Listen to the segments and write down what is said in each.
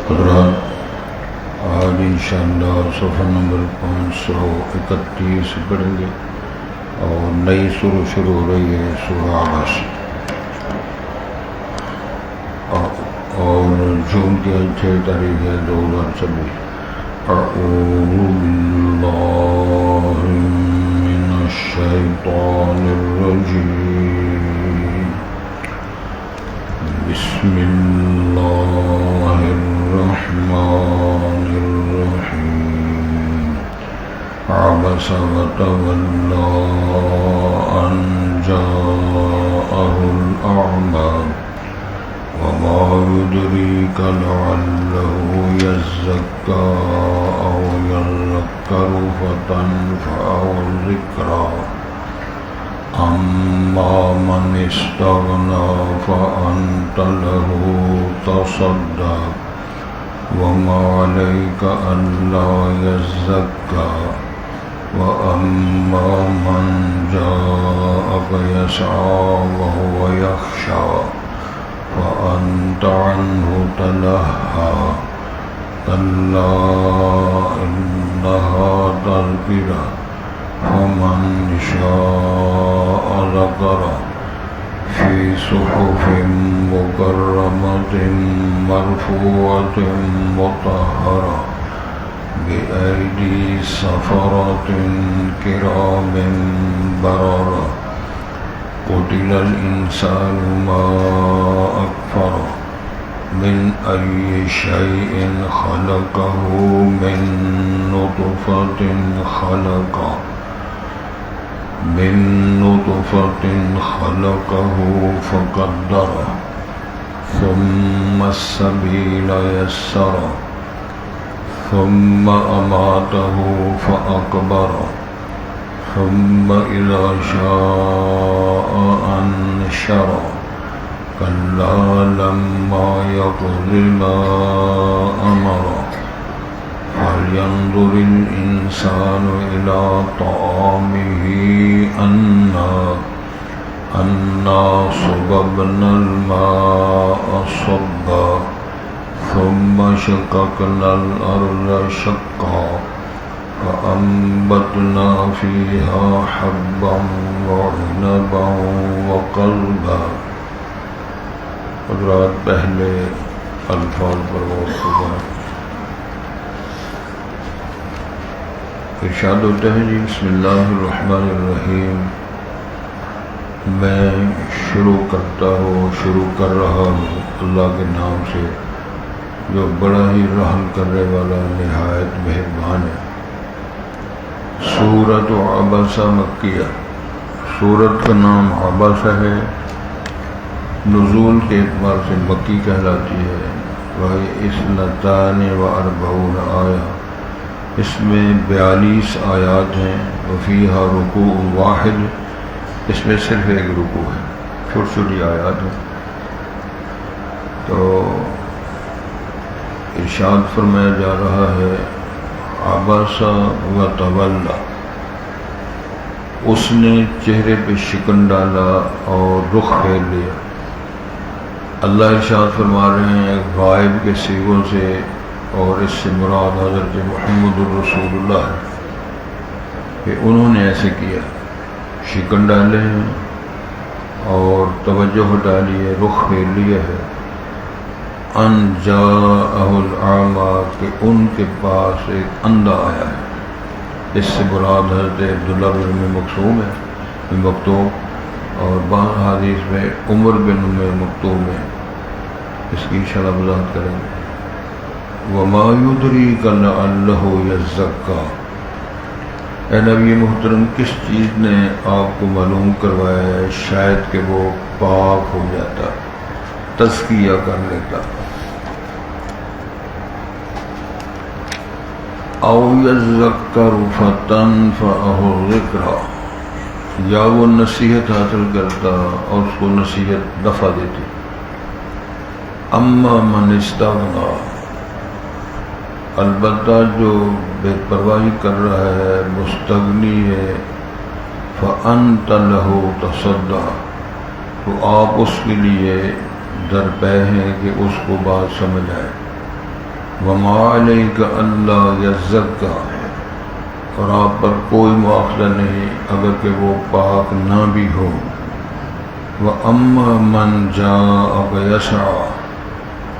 حضرات، آج انشاءاللہ صفحہ نمبر 531 پڑھیں گے اور نئی سورہ شروع ہو رہی ہے، سورہ عبس، اور جون کی 6 تاریخ ہے 2026۔ اعوذ باللہ من الشیطان الرجیم، بسم اللہ الرحمن الرحیم۔ عبس وتولى أن جاءه الأعمى وما يدريك لعله يزكى أو يذكر فتنفعه الذكرى أما من استغنى فأنت له تصدى وما عليك ألا يزكى وأما من جاءك يسعى وهو يخشى فأنت عنه تلهى كلا إنها تذكرة فمن شاء ذكره في صحف مكرمة مرفوعة مطهرة بأيدي سفرة كرام بررة قتل الإنسان ما أكفره من أي شيء خلقه من نطفة خلقه فقدره ثم السبيل يسره ثم أماته فأقبره ثم إذا شاء أنشره كلا لما يقض ما أمره فلينظر الإنسان إلى طعامه أنا صببنا الماء صبا ثم شققنا الأرض شقا فأنبتنا فيها حبا وعنبا وقلبا۔ حضرات، پہلے الفاظ پر غور کریں۔ ارشاد ہوتا ہے جی، بسم اللہ الرحمن الرحیم، میں شروع کر رہا ہوں اللہ کے نام سے جو بڑا ہی رحم کرنے والا نہایت مہربان ہے۔ سورۃ عبس مکیہ، سورت کا نام عبس ہے، نزول کے اعتبار سے مکی کہلاتی ہے۔ وہی اثنتان و اربعون آیہ، اس میں 42 آیات ہیں۔ وفیہا رکوع واحد، اس میں صرف ایک رکوع ہے، چھوٹی چھوٹی آیات ہیں۔ تو ارشاد فرمایا جا رہا ہے، عبس و تولی، اس نے چہرے پہ شکن ڈالا اور رخ پھیر لیا۔ اللہ ارشاد فرما رہے ہیں غائب کے صیغوں سے، اور اس سے مراد حضرت محمد الرسول اللہ ہے کہ انہوں نے ایسے کیا، شکن ڈالے ہیں اور توجہ ڈالی ہے، رخ پھیر لیا ہے۔ ان جاءہ الاعمی، کہ ان کے پاس ایک اندھا آیا ہے۔ اس سے مراد حضرت عبداللہ بن مکتوم ہے، اور بعض حدیث میں عمر بن مکتوم ہے۔ اس کی شرح وضاحت کریں گے۔ وما يدريك لعله يزكى، اے نبی محترم، کس چیز نے آپ کو معلوم کروایا ہے شاید کہ وہ پاک ہو جاتا، تزکیہ کر لیتا۔ او یذکر فتنفعه الذکریٰ، یا وہ نصیحت حاصل کرتا اور اس کو نصیحت نفع دیتی۔ اما من استغنی، البتہ جو بے پرواہی کر رہا ہے، مستغنی ہے، فأنت له تصدع، تو آپ اس کے لیے درپے ہیں کہ اس کو بات سمجھ آئے۔ وما علیک الا یزکا، اور آپ پر کوئی مواخذہ نہیں اگر کہ وہ پاک نہ بھی ہو۔ وَأَمَّا مَنْ جَاءَكَ يَسْعَىٰ،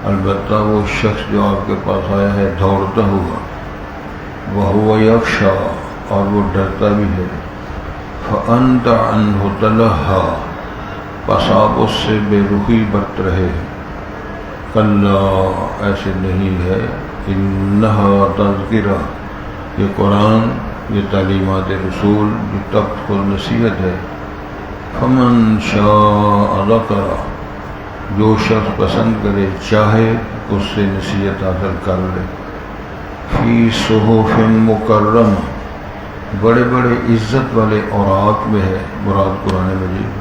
البتہ وہ شخص جو آپ کے پاس آیا ہے دوڑتا ہوا، وَهُوَ يَخْشَىٰ، اور وہ ڈرتا بھی ہے، فَأَنْتَ عَنْهُ تَلَهَّىٰ، پس آپ اس سے بے رخی برت رہے۔ کَلَّا، ایسے نہیں ہے، إِنَّهَا تَذْکِرَةٌ، یہ قرآن، یہ تعلیمات رسول جو تب خود نصیحت ہے۔ فَمَنْ شَاءَ ذَكَرَ، جو شخص پسند کرے چاہے اس سے نصیحت حاصل کر لے۔ فی صحف مکرمہ، بڑے بڑے عزت والے اوراق میں ہے، مراد قرآن مجید،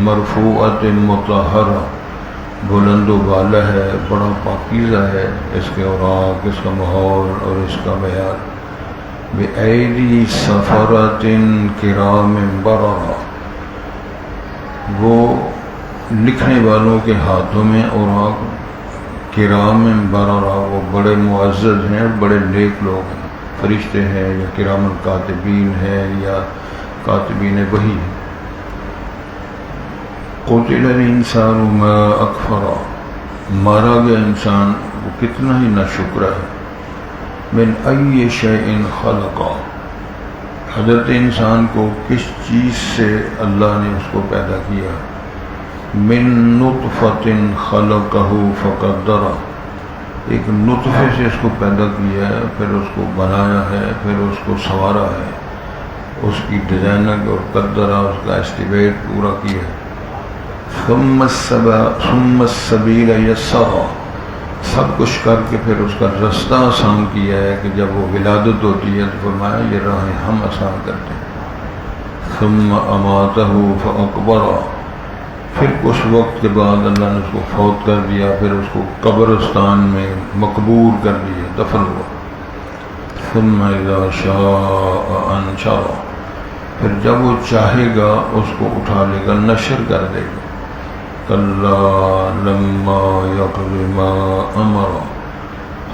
مرفوعۃ مطہرہ، بلند و بالا ہے، بڑا پاکیزہ ہے اس کے اوراق، اس کا ماحول اور اس کا معیار۔ بِأَیْدِی سَفَرَةٍ کِرَامٍ بَرَرَةٍ، وہ لکھنے والوں کے ہاتھوں میں اوراق، کرام بررہ، وہ بڑے معزز ہیں، بڑے نیک لوگ ہیں، فرشتے ہیں یا کرام الکاتبین ہیں یا کاتبین وحی ہیں۔ قتل الانسان ما اکفرہ، مارا گیا انسان وہ کتنا ہی ناشکرا ہے۔ من ای شیء خلقہ، حضرت انسان کو کس چیز سے اللہ نے اس کو پیدا کیا۔ من نطفۃ خلقہ فقدرہ، ایک نطفے سے اس کو پیدا کیا ہے، پھر اس کو بنایا ہے، پھر اس کو سنوارا ہے، اس کی ڈیزائننگ اور قدرہ، اس کا اسٹیمیٹ پورا کیا ہے۔ ثم السبیل یسرہ، سب کچھ کر کے پھر اس کا رستہ آسان کیا ہے کہ جب وہ ولادت ہوتی ہے تو فرمایا یہ راہیں ہم آسان کرتے ہیں۔ ثم اماتہ فاقبرہ، پھر کچھ وقت کے بعد اللہ نے اس کو فوت کر دیا، پھر اس کو قبرستان میں مقبور کر دیا، دفن ہوا۔ ثم اذا شاء انشرہ، پھر جب وہ چاہے گا اس کو اٹھا لے گا، نشر کر دے گا۔ کلا لما یقض ما امر،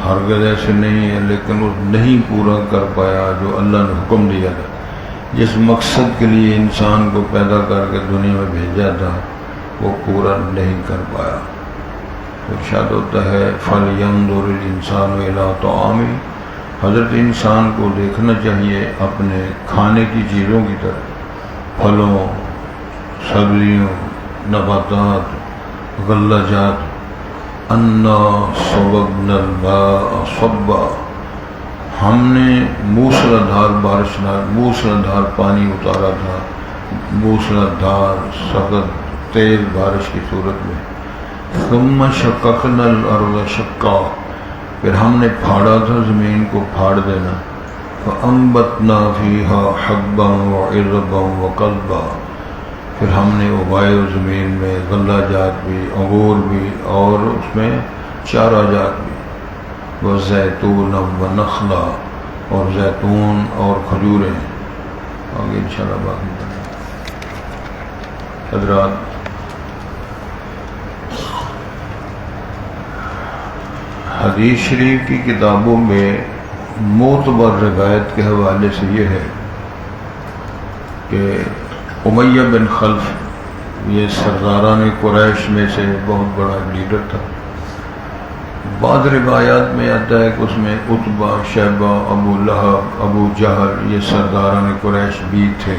ہرگز ایسے نہیں ہے لیکن وہ نہیں پورا کر پایا جو اللہ نے حکم دیا تھا، جس مقصد کے لیے انسان کو پیدا کر کے دنیا میں بھیجا تھا وہ پورا نہیں کر پایا۔ ارشاد ہوتا ہے فَلْيَنْظُرِ الْإِنسَانُ إِلَىٰ طَعَامِهِ، حضرت انسان کو دیکھنا چاہیے اپنے کھانے کی چیزوں کی طرف، پھلوں، سبزیوں، نباتات، غلہ جات۔ انا صببنا الماء صبا، ہم نے موسلادھار بارش، موسلادھار پانی اتارا تھا، موسلادھار سخت تیز بارش کی صورت میں۔ ثم شققنا الارض شقا، پھر ہم نے پھاڑا تھا زمین کو پھاڑ دینا۔ فانبتنا فیہا حبا وعربا وقضبا، پھر ہم نے اگائے اس زمین میں غلہ جات بھی، انگور بھی، اور اس میں چارہ جات بھی، وزیتونا ونخلا، اور زیتون اور کھجوریں۔ آگے انشاءاللہ باقی حضرات، حدیث شریف کی کتابوں میں معتبر روایت کے حوالے سے یہ ہے کہ امیہ بن خلف، یہ سرداران قریش میں سے بہت بڑا لیڈر تھا۔ بعض روایات میں آتا ہے کہ اس میں عتبہ، شیبہ، ابو لہب، ابو جہل، یہ سرداران قریش بھی تھے،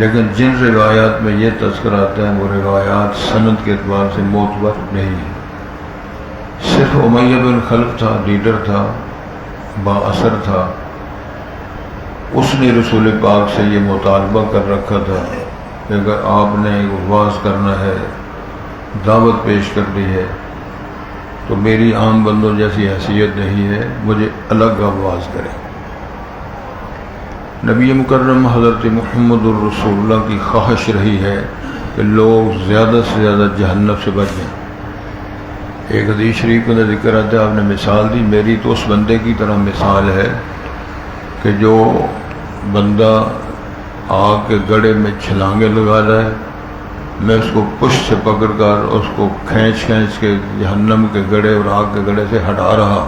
لیکن جن روایات میں یہ تذکر آتا ہے وہ روایات سند کے اعتبار سے معتبر نہیں ہیں۔ صرف امیہ بن خلف تھا، لیڈر تھا، با اثر تھا، اس نے رسول پاک سے یہ مطالبہ کر رکھا تھا کہ اگر آپ نے واز کرنا ہے، دعوت پیش کرنی ہے تو میری عام بندوں جیسی حیثیت نہیں ہے، مجھے الگ آواز کریں۔ نبی مکرم حضرت محمد الرسول اللہ کی خواہش رہی ہے کہ لوگ زیادہ سے زیادہ جہنم سے بچ جائیں۔ ایک حدیث شریف میں ذکر آتا ہے، آپ نے مثال دی، میری تو اس بندے کی طرح مثال ہے کہ جو بندہ آگ کے گڑھے میں چھلانگیں لگا رہا ہے میں اس کو پشت سے پکڑ کر اس کو کھینچ کے جہنم کے گڑھے اور آگ کے گڑھے سے ہٹا رہا،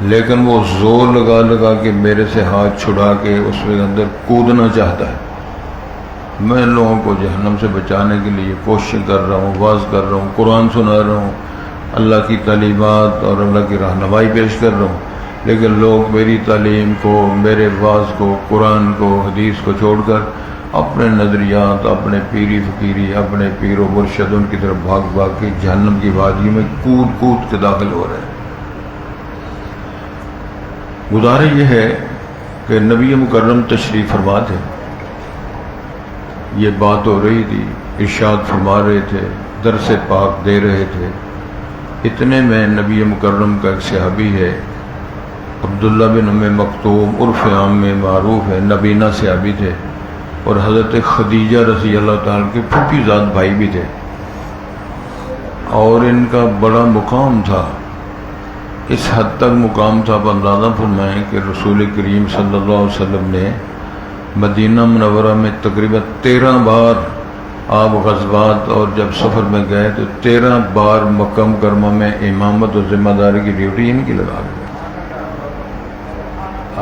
لیکن وہ زور لگا کے میرے سے ہاتھ چھڑا کے اس میں اندر کودنا چاہتا ہے۔ میں لوگوں کو جہنم سے بچانے کے لیے کوشش کر رہا ہوں، واعظ کر رہا ہوں، قرآن سنا رہا ہوں، اللہ کی تعلیمات اور اللہ کی رہنمائی پیش کر رہا ہوں، لیکن لوگ میری تعلیم کو، میرے واعظ کو، قرآن کو، حدیث کو چھوڑ کر اپنے نظریات، اپنے پیری فقیری، اپنے پیر و مرشد ان کی طرف بھاگ کے جہنم کی وادی میں کود کے داخل ہو رہے ہیں۔ گزارش یہ ہے کہ نبی مکرم تشریف فرما تھے، یہ بات ہو رہی تھی، ارشاد فرما رہے تھے، درس پاک دے رہے تھے، اتنے میں نبی مکرم کا ایک صحابی ہے عبداللہ بن ام مکتوم عرف عام میں معروف ہے، نبینا صحابی تھے اور حضرت خدیجہ رضی اللہ تعالیٰ کے پھوپھی زاد بھائی بھی تھے، اور ان کا بڑا مقام تھا۔ اس حد تک مقام تھا، آپ اندازہ فرمائیں کہ رسول کریم صلی اللہ علیہ وسلم نے مدینہ منورہ میں تقریباً 13 بار آپ غزوات اور جب سفر میں گئے تو 13 بار مکہ مکرمہ میں امامت و ذمہ داری کی ڈیوٹی ان کی لگا گئے۔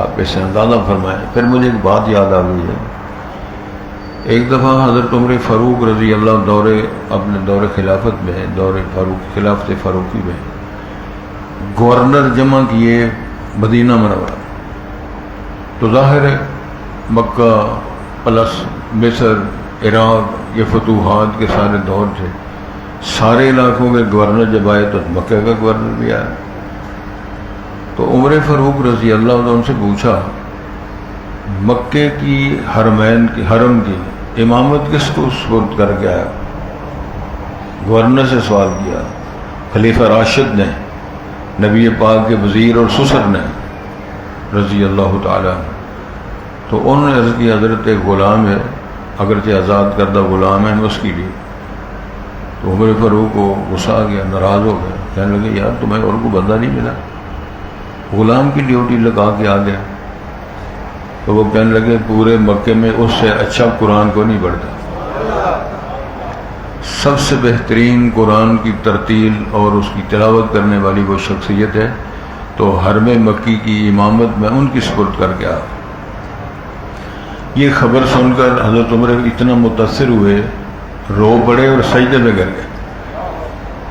آپ اسے اندازہ فرمائیں۔ پھر مجھے ایک بات یاد آ گئی ہے، ایک دفعہ حضرت عمر فاروق رضی اللہ اپنے دور خلافت میں، دور فاروق خلافت فاروقی میں گورنر جمع کیے مدینہ منورہ، تو ظاہر ہے مکہ پلس مصر عراق یہ فتوحات کے سارے دور تھے، سارے علاقوں کے گورنر جب آئے تو مکہ کا گورنر بھی آیا۔ تو عمر فاروق رضی اللہ عنہ ان سے پوچھا مکے کی حرمین کی حرم کی امامت کس کو سپرد کر کے آیا؟ گورنر سے سوال کیا، خلیفہ راشد نے، نبی پاک کے وزیر اور سسر نے رضی اللہ تعالیٰ۔ تو انہوں نے عرض کی حضرت ایک غلام ہے، اگرچہ آزاد کردہ غلام ہے، اس کی لیے۔ تو عمر فاروق کو غصہ آ گیا، ناراض ہو گیا، کہنے لگے یار تمہیں اور کو بندہ نہیں ملا، غلام کی ڈیوٹی لگا کے آ گیا۔ تو وہ کہنے لگے پورے مکے میں اس سے اچھا قرآن کو نہیں پڑھتا، سب سے بہترین قرآن کی ترتیل اور اس کی تلاوت کرنے والی وہ شخصیت ہے، تو حرم مکی کی امامت میں ان کی سپرد کر کے آ۔ یہ خبر سن کر حضرت عمر اتنا متاثر ہوئے، رو پڑے اور سجدے میں گر گئے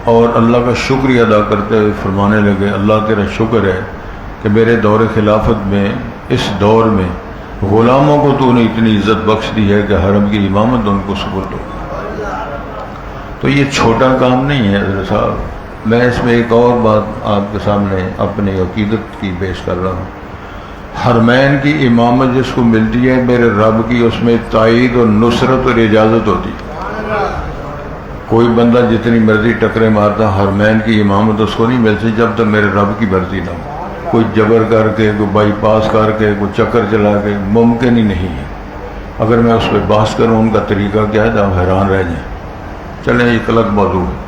اور اللہ کا شکریہ ادا کرتے ہوئے فرمانے لگے اللہ تیرا شکر ہے کہ میرے دور خلافت میں اس دور میں غلاموں کو تو نے اتنی عزت بخش دی ہے کہ حرم کی امامت ان کو سپرد ہو۔ تو یہ چھوٹا کام نہیں ہے حضرت صاحب۔ میں اس میں ایک اور بات آپ کے سامنے اپنی عقیدت کی پیش کر رہا ہوں۔ حرمین کی امامت جس کو ملتی ہے میرے رب کی، اس میں تائید اور نصرت اور اجازت ہوتی ہے۔ کوئی بندہ جتنی مرضی ٹکرے مارتا، حرمین کی امامت اس کو نہیں ملتی جب تک میرے رب کی مرضی نہ ہو۔ کوئی جبر کر کے، کوئی بائی پاس کر کے، کوئی چکر چلا کے، ممکن ہی نہیں ہے۔ اگر میں اس پہ بحث کروں ان کا طریقہ کیا ہے تو آپ حیران رہ جائیں۔ چلیں یہ غلط موضوع ہے۔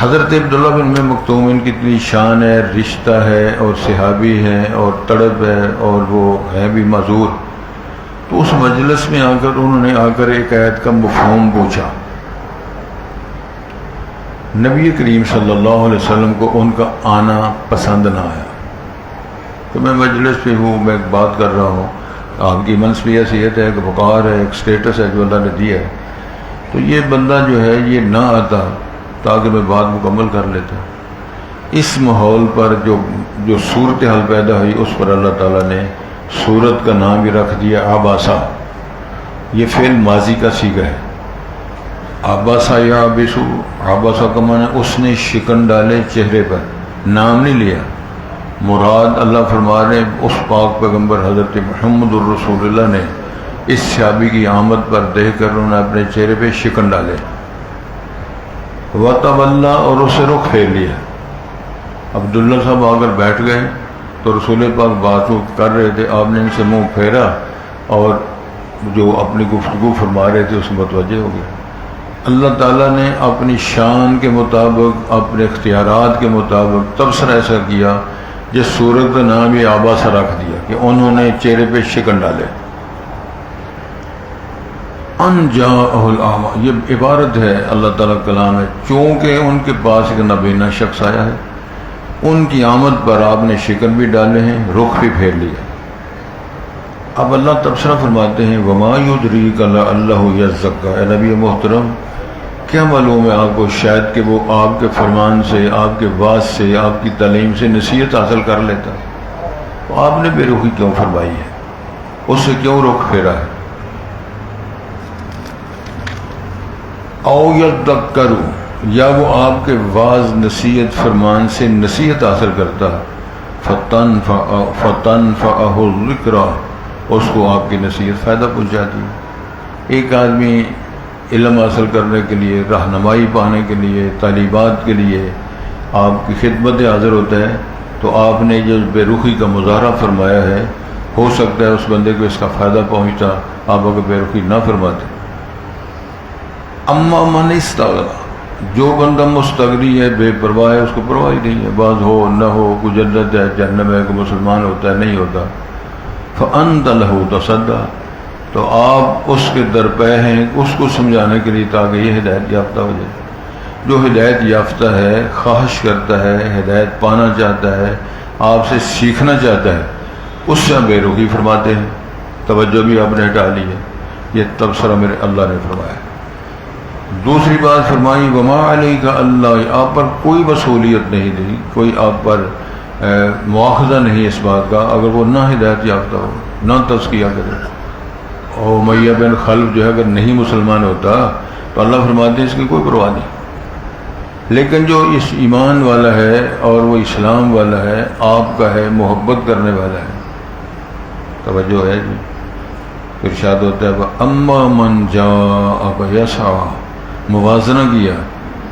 حضرت عبداللہ بن ام مکتوم ان کی اتنی شان ہے، رشتہ ہے اور صحابی ہے اور تڑپ ہے اور وہ ہے بھی معذور۔ تو اس مجلس میں انہوں نے آ کر ایک آیت کا مفہوم پوچھا۔ نبی کریم صلی اللہ علیہ وسلم کو ان کا آنا پسند نہ آیا۔ تو میں مجلس پہ ہوں، میں ایک بات کر رہا ہوں، آپ کی منصبی حیثیت ہے، ایک وقار ہے، ایک سٹیٹس ہے جو اللہ نے دیا ہے، تو یہ بندہ جو ہے یہ نہ آتا تاکہ میں بات مکمل کر لیتا۔ اس ماحول پر جو صورتحال پیدا ہوئی اس پر اللہ تعالیٰ نے سورت کا نام بھی رکھ دیا آباسا۔ یہ فعل ماضی کا صیغہ ہے۔ آباسا یا آبسو، آباسا کا معنی اس نے شکن ڈالے چہرے پر، نام نہیں لیا۔ مراد اللہ فرما رہے اس پاک پیغمبر حضرت محمد الرسول اللہ نے اس صحابی کی آمد پر دیکھ کر انہوں نے اپنے چہرے پہ شکن ڈالے، وَتَوَلَّا اور اسے رخ پھیر لیا۔ عبداللہ صاحب آ کر بیٹھ گئے تو رسول پاک بات کر رہے تھے، آپ نے ان سے منہ پھیرا اور جو اپنی گفتگو فرما رہے تھے اس میں متوجہ ہو گئے۔ اللہ تعالیٰ نے اپنی شان کے مطابق، اپنے اختیارات کے مطابق تبصرہ ایسا کیا جس صورت کا نام یہ آباسا رکھ دیا کہ انہوں نے چہرے پہ شکن ڈالے۔ ان جاءہ الاعمى، یہ عبارت ہے اللہ تعالیٰ کلام ہے، چونکہ ان کے پاس ایک نابینا شخص آیا ہے، ان کی آمد پر آپ نے شکن بھی ڈالے ہیں، رخ بھی پھیر لیا۔ اب اللہ تبصرہ فرماتے ہیں وما یدریک لعلہ یزکیٰ، اے نبی محترم کیا معلوم ہے آپ کو شاید کہ وہ آپ کے فرمان سے، آپ کے واعظ سے، آپ کی تعلیم سے نصیحت حاصل کر لیتا، تو آپ نے بے رخی کیوں فرمائی ہے، اس سے کیوں رخ پھیرا ہے؟ او یذکر، یا وہ آپ کے واعظ نصیحت فرمان سے نصیحت حاصل کرتا، فتنفعہ الذکریٰ، اس کو آپ کی نصیحت فائدہ پہنچاتی ہے۔ ایک آدمی علم حاصل کرنے کے لیے، رہنمائی پانے کے لیے، تعلیمات کے لیے آپ کی خدمت حاضر ہوتا ہے، تو آپ نے جو بے رخی کا مظاہرہ فرمایا ہے، ہو سکتا ہے اس بندے کو اس کا فائدہ پہنچتا، آپ اگر بے رخی نہ فرماتے۔ اما من استغنی، جو بندہ مستغنی ہے، بے پرواہ ہے، اس کو پرواہ ہی نہیں ہے، بعض ہو نہ ہو، کوئی جنت ہے جہنم ہے، کوئی مسلمان ہوتا ہے نہیں ہوتا، فأنت لہ تصدیٰ، تو آپ اس کے درپے ہیں اس کو سمجھانے کے لیے تاکہ یہ ہدایت یافتہ ہو جائے۔ جو ہدایت یافتہ ہے، خواہش کرتا ہے، ہدایت پانا چاہتا ہے، آپ سے سیکھنا چاہتا ہے، اس سے بے رخی فرماتے ہیں، توجہ بھی آپ نے ہٹا لی ہے۔ یہ تبصرہ میرے اللہ نے فرمایا۔ دوسری بات فرمائی وما علیک اللہ، آپ پر کوئی مسئولیت نہیں دی، کوئی آپ پر مواخذہ نہیں اس بات کا اگر وہ نہ ہدایت یافتہ ہو، نہ تزکیہ کرے۔ اور امیہ بن خلف جو ہے اگر نہیں مسلمان ہوتا تو اللہ فرماتے ہیں اس کی کوئی پرواہ نہیں، لیکن جو اس ایمان والا ہے اور وہ اسلام والا ہے، آپ کا ہے، محبت کرنے والا ہے، توجہ ہے جی۔ ارشاد ہوتا ہے اما من جاءک یسعی، موازنہ کیا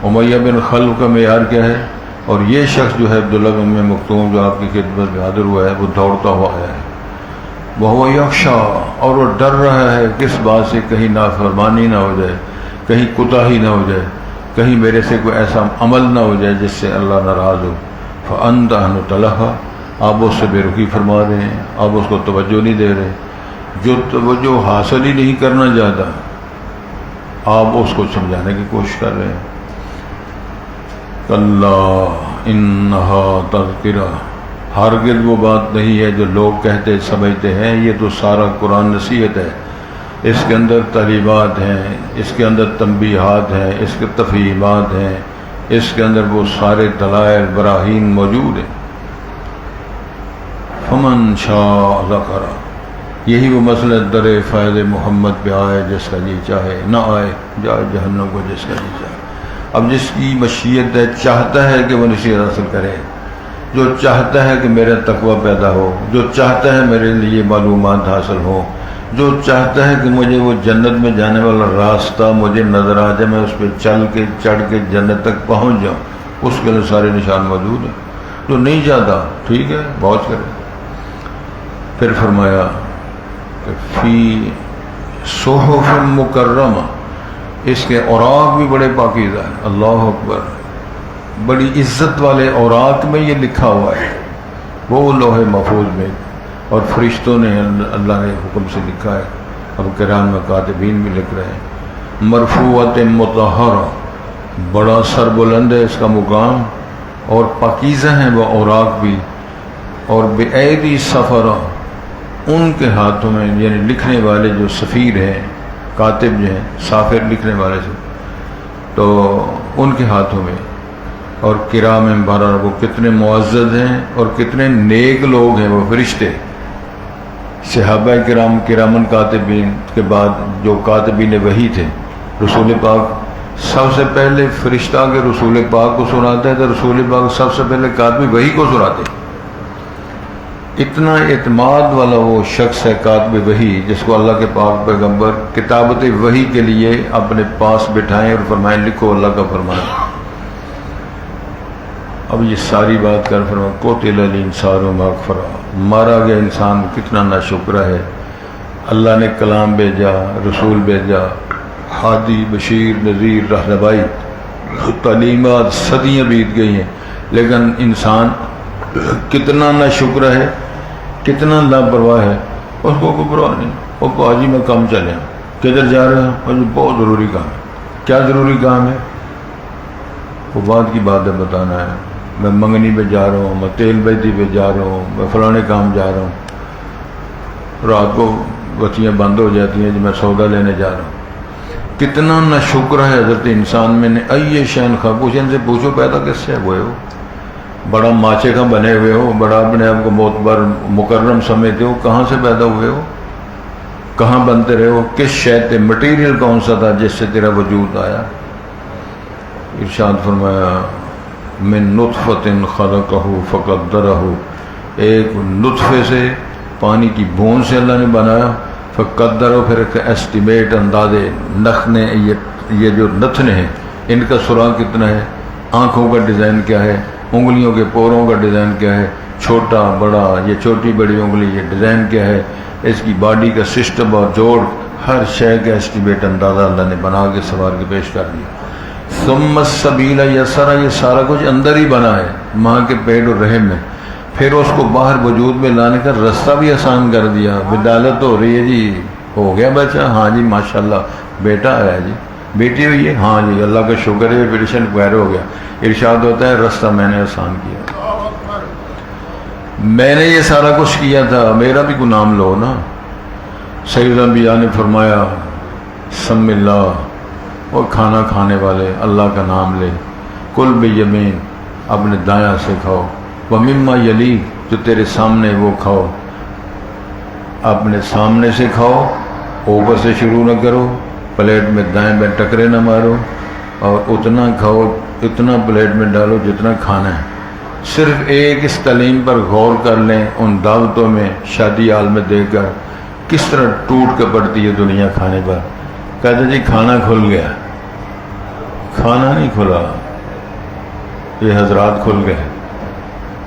امیہ بن خلف کا معیار کیا ہے، اور یہ شخص جو ہے عبداللہ بن ام مکتوم جو آپ کی خدمت میں حاضر ہوا ہے، وہ دوڑتا ہوا آیا ہے، وہو یخشی، اور وہ ڈر رہا ہے کس بات سے، کہیں نافرمانی نہ ہو جائے، کہیں کوتاہی نہ ہو جائے، کہیں میرے سے کوئی ایسا عمل نہ ہو جائے جس سے اللہ ناراض ہو۔ فأنت عنہ تلہیٰ، آپ اس سے بے رخی فرما رہے ہیں، آپ اس کو توجہ نہیں دے رہے، جو توجہ حاصل ہی نہیں کرنا چاہتا آپ اس کو سمجھانے کی کوشش کر رہے ہیں۔ کلا انہا تذکرہ، ہرگز وہ بات نہیں ہے جو لوگ کہتے سمجھتے ہیں، یہ تو سارا قرآن نصیحت ہے، اس کے اندر تعلیمات ہیں، اس کے اندر تنبیہات ہیں، اس کے تفہیمات ہیں، اس کے اندر وہ سارے دلائل براہین موجود ہیں۔ فمن شاء ذکر، یہی وہ مسئلہ در فیض محمد پہ آئے جس کا جی چاہے، نہ آئے جائے جہنم کو جس کا جی چاہے۔ اب جس کی مشیت ہے، چاہتا ہے کہ وہ نصیحت حاصل کرے، جو چاہتا ہے کہ میرا تقوی پیدا ہو، جو چاہتا ہے میرے لیے معلومات حاصل ہو، جو چاہتا ہے کہ مجھے وہ جنت میں جانے والا راستہ مجھے نظر آ جائے، میں اس پہ چل کے چڑھ کے جنت تک پہنچ جاؤں، اس کے لیے سارے نشان موجود ہیں۔ جو نہیں چاہتا ٹھیک ہے بہت کرے۔ پھر فرمایا کہ فی صحف مکرمہ، اس کے اوراق بھی بڑے پاکیزہ ہیں، اللہ اکبر، بڑی عزت والے اوراق میں یہ لکھا ہوا ہے، وہ لوح محفوظ میں، اور فرشتوں نے اللہ نے حکم سے لکھا ہے، اب کرام میں کاتبین بھی لکھ رہے ہیں۔ مرفوعۃ مطہرہ، بڑا سر بلند ہے اس کا مقام، اور پاکیزہ ہیں وہ اوراق بھی، اور بِأَيْدِي سفرہ، ان کے ہاتھوں میں، یعنی لکھنے والے جو سفیر ہیں، کاتب جو ہیں، سافر لکھنے والے سے، تو ان کے ہاتھوں میں، اور کرام بررہ، وہ کتنے معزز ہیں اور کتنے نیک لوگ ہیں وہ فرشتے۔ صحابہ کرام کرامن کاتبین کے بعد جو کاتبین وحی تھے، رسول پاک سب سے پہلے فرشتہ کے رسول پاک کو سناتے ہیں، تو رسول پاک سب سے پہلے کاتب وحی کو سناتے ہیں۔ اتنا اعتماد والا وہ شخص ہے کاتب وحی، جس کو اللہ کے پاک پیغمبر کتابت وحی کے لیے اپنے پاس بٹھائیں اور فرمائیں لکھو اللہ کا فرمان۔ اب یہ ساری بات کر فرما قتل الانسان ما اکفرہ، مارا گیا انسان کتنا ناشکرا ہے۔ اللہ نے کلام بھیجا، رسول بھیجا، ہادی، بشیر، نذیر، رہنمائی، تعلیمات، صدیاں بیت گئی ہیں، لیکن انسان کتنا ناشکرا ہے، کتنا لاپرواہ ہے، اس کو کوئی پرواہ نہیں، وہ کو آج ہی میں کام چلے کدھر جا رہے ہو؟ مجھے بہت ضروری کام ہے۔ کیا ضروری کام ہے؟ وہ بات کی بات ہے بتانا ہے، میں منگنی پہ جا رہا ہوں، میں تیل بیتی پہ جا رہا ہوں، میں فلانے کام جا رہا ہوں، رات کو بتیاں بند ہو جاتی ہیں جو میں سودا لینے جا رہا ہوں۔ کتنا نہ شکر ہے حضرت انسان میں نے ائی شین خواہ ان سے پوچھو پیدا کس سے ہوئے ہو؟ بڑا ماچے کا بنے ہوئے ہو، بڑا اپنے آپ کو معتبر مکرم سمجھتے ہو، کہاں سے پیدا ہوئے ہو؟ کہاں بنتے رہے ہو؟ کس شے تھے؟ مٹیریل کون سا تھا جس سے تیرا وجود آیا؟ ارشاد فرمایا من نطفۃ خلقہ فقدرہ، ایک نطفے سے پانی کی بوند سے اللہ نے بنایا، فقدرہ، پھر ایک ایسٹیمیٹ اندازے، نخنے یہ جو نتنے ہیں ان کا سراغ کتنا ہے، آنکھوں کا ڈیزائن کیا ہے، انگلیوں کے پوروں کا ڈیزائن کیا ہے، چھوٹا بڑا یہ چھوٹی بڑی انگلی یہ ڈیزائن کیا ہے، اس کی باڈی کا سسٹم اور جوڑ، ہر شے کا ایسٹیمیٹ اندازہ اللہ نے بنا کے سوار کے پیش کر دیا۔ ثم السبیل یسرا، یہ سارا کچھ اندر ہی بنا ہے ماں کے پیٹ اور رحم میں، پھر اس کو باہر وجود میں لانے کا رستہ بھی آسان کر دیا۔ ودالت ہو رہی ہے جی، ہو گیا بچہ، ہاں جی ماشاءاللہ بیٹا آیا جی، بیٹی ہوئی ہے، ہاں جی اللہ کا شکر ہے پیٹیشن پیر ہو گیا۔ ارشاد ہوتا ہے رستہ میں نے آسان کیا، میں نے یہ سارا کچھ کیا تھا، میرا بھی کوئی نام لو نا۔ سید الانبیاء نے فرمایا سم اللہ، اور کھانا کھانے والے اللہ کا نام لے، کل بیمین، اپنے دایاں سے کھاؤ، ومما یلی، جو تیرے سامنے وہ کھاؤ، اپنے سامنے سے کھاؤ، اوپر سے شروع نہ کرو، پلیٹ میں دائیں بائیں ٹکرے نہ مارو، اور اتنا کھاؤ، اتنا پلیٹ میں ڈالو جتنا کھانا ہے۔ صرف ایک اس تعلیم پر غور کر لیں، ان دعوتوں میں شادی حال میں دے کر کس طرح ٹوٹ کے پڑتی ہے دنیا کھانے پر۔ کہتے جی کھانا کھل گیا، کھانا نہیں کھلا، یہ حضرات کھل گئے،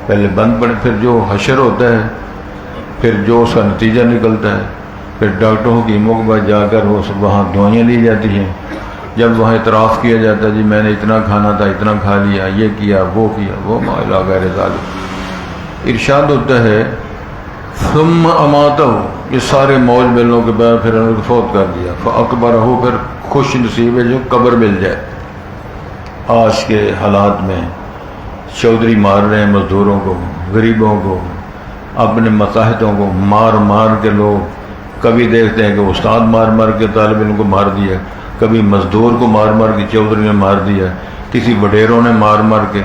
پہلے بند پڑے، پھر جو حشر ہوتا ہے، پھر جو اس کا نتیجہ نکلتا ہے، پھر ڈاکٹروں کی حکیموں کے پاس جا کر وہ وہاں دوائیاں لی جاتی ہیں، جب وہاں اعتراف کیا جاتا ہے جی میں نے اتنا کھانا تھا، اتنا کھا لیا، یہ کیا وہ مالا غیر ذالک۔ ارشاد ہوتا ہے ثم اماتہ، یہ سارے موج ملنے کے بعد پھر انہوں نے فوت کر دیا، فاکبرہ، پھر خوش نصیب ہے جو قبر مل جائے۔ آج کے حالات میں چودھری مار رہے ہیں مزدوروں کو، غریبوں کو، اپنے ماتحتوں کو مار مار کے، لوگ کبھی دیکھتے ہیں کہ استاد مار مار کے طالب علم کو مار دیا، کبھی مزدور کو مار مار کے چودھری نے مار دیا، کسی وڈیروں نے مار مار کے۔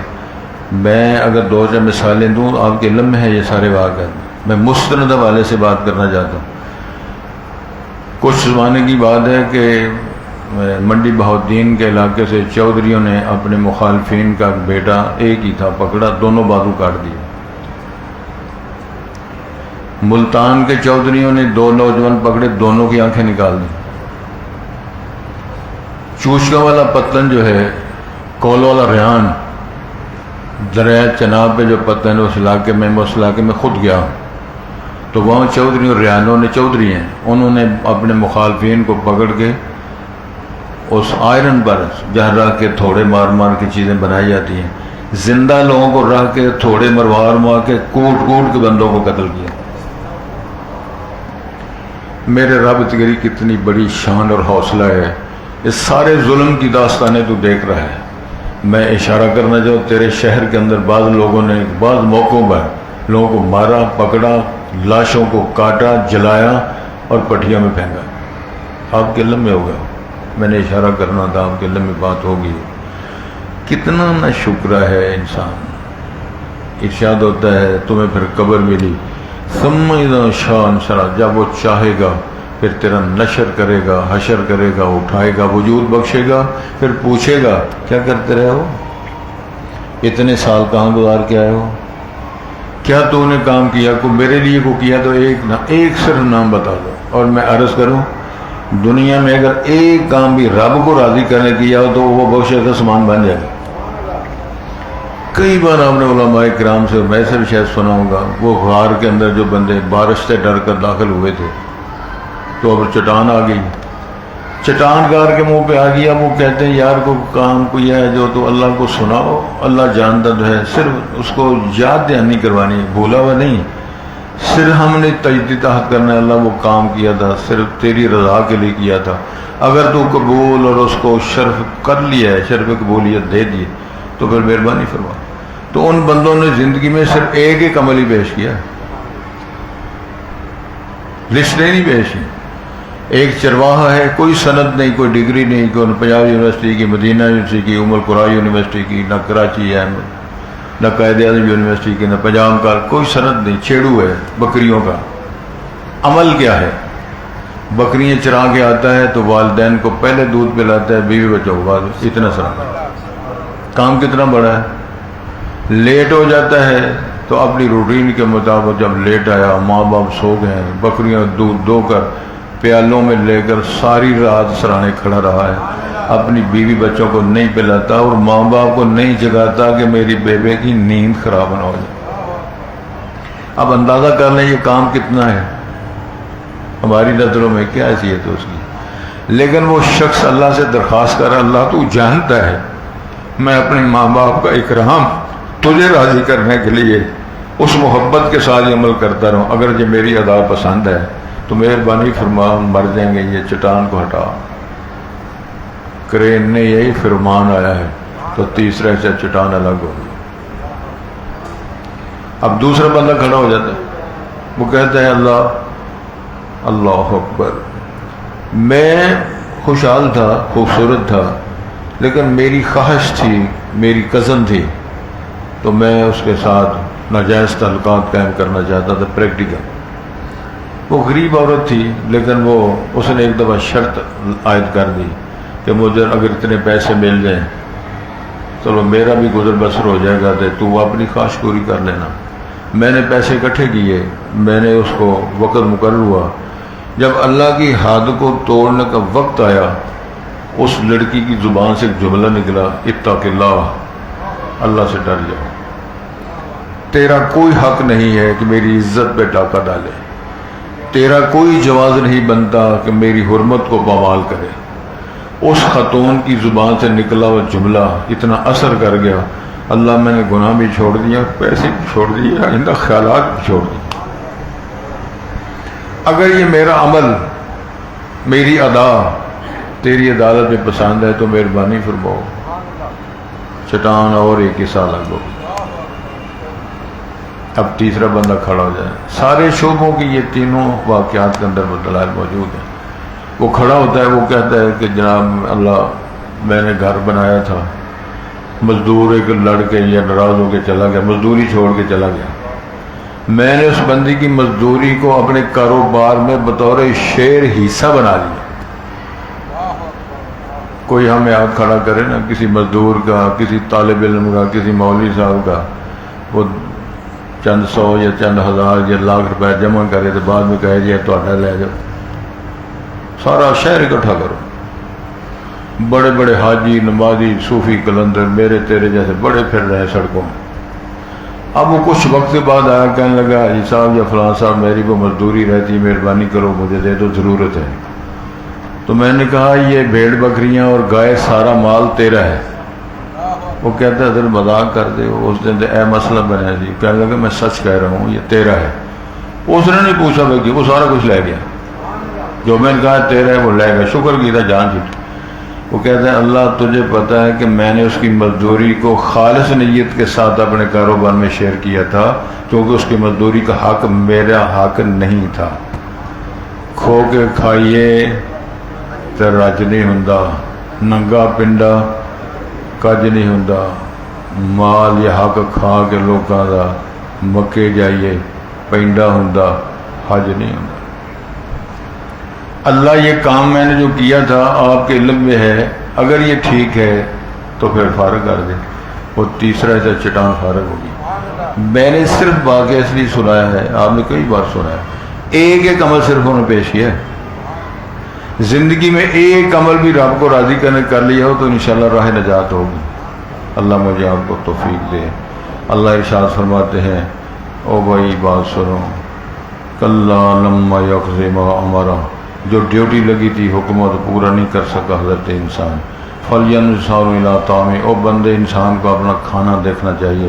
میں اگر دو چار مثالیں دوں آپ کے علم میں ہے یہ سارے واقعات، میں مستند حوالے سے بات کرنا چاہتا ہوں۔ کچھ زمانے کی بات ہے کہ منڈی بہاؤالدین کے علاقے سے چودھریوں نے اپنے مخالفین کا بیٹا ایک ہی تھا پکڑا، دونوں بازو کاٹ دیے۔ ملتان کے چودھریوں نے دو نوجوان پکڑے، دونوں کی آنکھیں نکال دی۔ چوشکا والا پتن جو ہے، کول والا ریان، دریا چناب پہ جو پتن ہے اس علاقے میں خود گیا ہوں، تو وہاں چودھری اور ریانوں نے، چودھری ہیں انہوں نے اپنے مخالفین کو پکڑ کے اس آئرن پر جہاں رکھ کے تھوڑے مار مار کے چیزیں بنائی جاتی ہیں، زندہ لوگوں کو رکھ کے تھوڑے مروا کے کوٹ کوٹ کے بندوں کو قتل کیا۔ میرے رب تیری کتنی بڑی شان اور حوصلہ ہے، اس سارے ظلم کی داستانیں تو دیکھ رہا ہے۔ میں اشارہ کرنا چاہوں، تیرے شہر کے اندر بعض لوگوں نے بعض موقعوں پر لوگوں کو مارا، پکڑا، لاشوں کو کاٹا، جلایا اور پٹھیوں میں پھینکا۔ آپ کے علم میں ہوگا، میں نے اشارہ کرنا تھا، آپ کے علم میں بات ہوگی۔ کتنا نہ شکر ہے انسان۔ ارشاد ہوتا ہے تمہیں پھر قبر ملی، ثم اذا شاء انشرہ، جب وہ چاہے گا پھر تیرا نشر کرے گا، حشر کرے گا، اٹھائے گا، وجود بخشے گا، پھر پوچھے گا کیا کرتے رہے ہو، اتنے سال کہاں گزار کے آئے ہو، کیا تو نے کام کیا، کو میرے لیے کو کیا تو ایک صرف نام بتا دو۔ اور میں عرض کروں دنیا میں اگر ایک کام بھی رب کو راضی کرنے کیا ہو تو وہ بخشے کا سامان بن جائے گا۔ کئی بار آپ نے علماء کرام سے، میں سے بھی شاید سنا ہوگا، وہ غار کے اندر جو بندے بارش سے ڈر کر داخل ہوئے تھے تو اب چٹان آ گئی، چٹان غار کے منہ پہ آ گیا، وہ کہتے ہیں یار کو کام کوئی ہے جو تو اللہ کو سناؤ، اللہ جانتا تو ہے، صرف اس کو یاد دہانی کروانی، بھولا ہوا نہیں، صرف ہم نے تجدید تحت کرنا ہے اللہ وہ کام کیا تھا صرف تیری رضا کے لیے کیا تھا، اگر تو قبول اور اس کو شرف کر لیا ہے، شرف قبولیت دے دی تو پھر مہربانی فرما۔ تو ان بندوں نے زندگی میں صرف ایک عمل ہی پیش کیا، لسٹیں نہیں پیش کی۔ ایک چرواہا ہے، کوئی سند نہیں، کوئی ڈگری نہیں، کوئی پنجاب یونیورسٹی کی، مدینہ یونیورسٹی کی، ام القرآن یونیورسٹی کی، نہ کراچی ہے، نہ قائد اعظم یونیورسٹی کی، نہ پنجاب کا، کوئی سند نہیں، چھیڑو ہے بکریوں کا۔ عمل کیا ہے؟ بکریاں چرا کے آتا ہے تو والدین کو پہلے دودھ پلاتا ہے، بیوی بچوں کو بعد، اتنا سارا کام کتنا بڑا ہے۔ لیٹ ہو جاتا ہے تو اپنی روٹین کے مطابق جب لیٹ آیا، ماں باپ سو گئے ہیں، بکریاں دودھ دو کر پیالوں میں لے کر ساری رات سرانے کھڑا رہا ہے، اپنی بیوی بچوں کو نہیں پلاتا اور ماں باپ کو نہیں جگاتا کہ میری بیبے کی نیند خراب نہ ہو جائے۔ اب اندازہ کر لیں یہ کام کتنا ہے، ہماری نظروں میں کیا حیثیت ہے اس کی۔ لیکن وہ شخص اللہ سے درخواست کر رہا، اللہ تو جانتا ہے میں اپنے ماں باپ کا اکرام تجھے راضی کرنے کے لیے اس محبت کے ساتھ عمل کرتا رہوں، اگر یہ میری ادا پسند ہے تو مہربانی فرما، مر جائیں گے، یہ چٹان کو ہٹا۔ کرین نے یہی فرمان آیا ہے تو تیسرے سے چٹان الگ ہو گئی۔ اب دوسرا بندہ کھڑا ہو جاتا ہے، وہ کہتا ہے اللہ اکبر، میں خوشحال تھا، خوبصورت تھا، لیکن میری خواہش تھی، میری کزن تھی تو میں اس کے ساتھ ناجائز تعلقات قائم کرنا چاہتا تھا، پریکٹیکل۔ وہ غریب عورت تھی لیکن اس نے ایک دفعہ شرط عائد کر دی کہ مجھے اگر اتنے پیسے مل جائیں چلو میرا بھی گزر بسر ہو جائے گا تو اپنی خواہش پوری کر لینا۔ میں نے پیسے اکٹھے کیے، میں نے اس کو وقت مقرر ہوا، جب اللہ کی حد کو توڑنے کا وقت آیا اس لڑکی کی زبان سے ایک جملہ نکلا، اتق اللہ، اللہ سے ڈر جاؤ، تیرا کوئی حق نہیں ہے کہ میری عزت پہ ڈاکہ ڈالے، تیرا کوئی جواز نہیں بنتا کہ میری حرمت کو پامال کرے۔ اس خاتون کی زبان سے نکلا وہ جملہ اتنا اثر کر گیا، اللہ میں نے گناہ بھی چھوڑ دیا، پیسے بھی چھوڑ دیے، آئندہ خیالات بھی چھوڑ دیے۔ اگر یہ میرا عمل، میری ادا تیری عدالت میں پسند ہے تو مہربانی فرماؤ، چٹان اور ایک حصہ الگ ہو۔ اب تیسرا بندہ کھڑا ہو جائے، سارے شعبوں کی یہ تینوں واقعات کے اندر دلائل موجود ہیں۔ وہ کھڑا ہوتا ہے، وہ کہتا ہے کہ جناب اللہ، میں نے گھر بنایا تھا، مزدور ایک لڑکے یا ناراض ہو کے چلا گیا، مزدوری چھوڑ کے چلا گیا، میں نے اس بندی کی مزدوری کو اپنے کاروبار میں بطور شیئر حصہ بنا لیا۔ کوئی ہمیں ہاتھ کھڑا کرے نا کسی مزدور کا، کسی طالب علم کا، کسی مولوی صاحب کا، وہ چند سو یا چند ہزار یا لاکھ روپے جمع کرے تو بعد میں کہے جی تہاڈا لے جاؤ، سارا شہر اکٹھا کرو۔ بڑے بڑے حاجی، نمازی، صوفی، کلندر میرے تیرے جیسے بڑے پھر رہے ہیں سڑکوں میں۔ اب وہ کچھ وقت کے بعد آیا، کہنے لگا حاجی صاحب یا فلاں صاحب میری وہ مزدوری رہتی، مہربانی کرو مجھے دے دو، ضرورت ہے۔ تو میں نے کہا یہ بھیڑ بکریاں اور گائے سارا مال تیرا ہے۔ وہ کہتا ہے حضرت مذاق کر دے، اس دن اے مسئلہ بنا جی، کہنے لگا میں سچ کہہ رہا ہوں یہ تیرا ہے۔ اس نے نہیں پوچھا بھائی، وہ سارا کچھ لے گیا، جو میں نے کہا تیرا ہے وہ لے گیا، شکر کیا تھا جان چھوٹی۔ وہ کہتا ہے اللہ تجھے پتہ ہے کہ میں نے اس کی مزدوری کو خالص نیت کے ساتھ اپنے کاروبار میں شیئر کیا تھا، کیونکہ اس کی مزدوری کا حق میرا حق نہیں تھا۔ کھو کے کھائیے تے رج نہیں ہوندا، ننگا پنڈا کج نہیں ہوندا، مال یا حق کھا کے لوکاں دا مکے جائیے پینڈا ہوندا، حج نہیں ہوندا۔ اللہ یہ کام میں نے جو کیا تھا آپ کے علم میں ہے، اگر یہ ٹھیک ہے تو پھر فارغ کر دیں۔ وہ تیسرا سے چٹان فارغ ہوگی۔ میں نے صرف واقعہ اس لیے سنایا ہے، آپ نے کئی بار سنا ہے، ایک ایک عمل صرف انہوں نے پیش کیا ہے۔ زندگی میں ایک عمل بھی رب کو راضی کرنے کر لیا ہو تو انشاءاللہ راہ نجات ہوگی۔ اللہ مجھے آپ کو توفیق دے۔ اللہ ارشاد فرماتے ہیں، او بھائی بات سنو، کلا لما یقض ما امرہ، جو ڈیوٹی لگی تھی حکومت پورا نہیں کر سکا حضرت انسان، فَلْيَنْظُرْ إِلَىٰ طَعَامِهِ، او بندے انسان کو اپنا کھانا دیکھنا چاہیے،